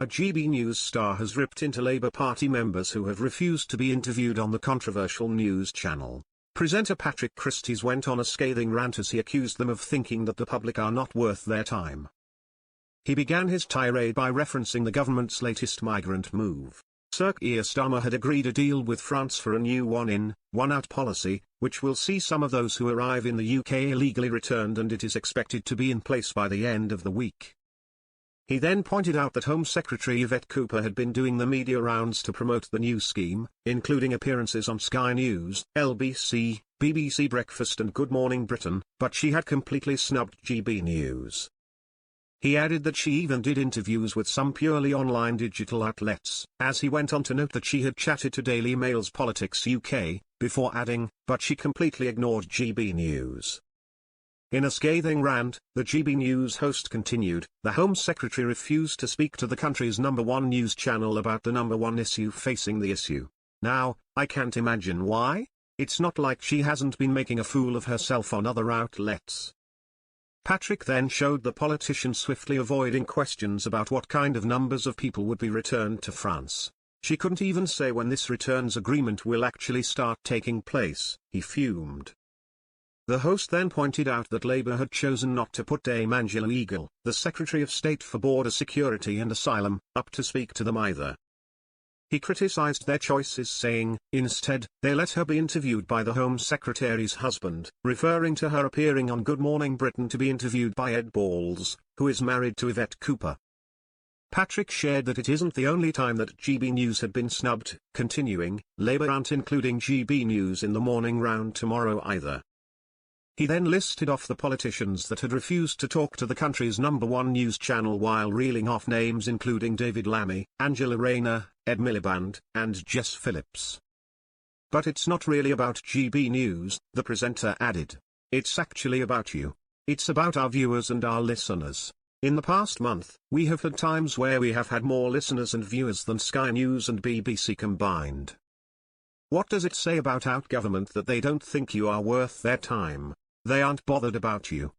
A GB News star has ripped into Labour Party members who have refused to be interviewed on the controversial news channel. Presenter Patrick Christys went on a scathing rant as he accused them of thinking that the public are not worth their time. He began his tirade by referencing the government's latest migrant move. Sir Keir Starmer had agreed a deal with France for a new one-in, one-out policy, which will see some of those who arrive in the UK illegally returned, and it is expected to be in place by the end of the week. He then pointed out that Home Secretary Yvette Cooper had been doing the media rounds to promote the new scheme, including appearances on Sky News, LBC, BBC Breakfast and Good Morning Britain, but she had completely snubbed GB News. He added that she even did interviews with some purely online digital outlets, as he went on to note that she had chatted to Daily Mail's Politics UK, before adding, but she completely ignored GB News. In a scathing rant, the GB News host continued, the Home Secretary refused to speak to the country's #1 news channel about the #1 issue facing the issue. Now, I can't imagine why. It's not like she hasn't been making a fool of herself on other outlets. Patrick then showed the politician swiftly avoiding questions about what kind of numbers of people would be returned to France. She couldn't even say when this returns agreement will actually start taking place, he fumed. The host then pointed out that Labour had chosen not to put Dame Angela Eagle, the Secretary of State for Border Security and Asylum, up to speak to them either. He criticised their choices, saying, instead, they let her be interviewed by the Home Secretary's husband, referring to her appearing on Good Morning Britain to be interviewed by Ed Balls, who is married to Yvette Cooper. Patrick shared that it isn't the only time that GB News had been snubbed, continuing, Labour aren't including GB News in the morning round tomorrow either. He then listed off the politicians that had refused to talk to the country's #1 news channel while reeling off names including David Lammy, Angela Rayner, Ed Miliband, and Jess Phillips. But it's not really about GB News, the presenter added. It's actually about you. It's about our viewers and our listeners. In the past month, we have had times where we have had more listeners and viewers than Sky News and BBC combined. What does it say about our government that they don't think you are worth their time? They aren't bothered about you.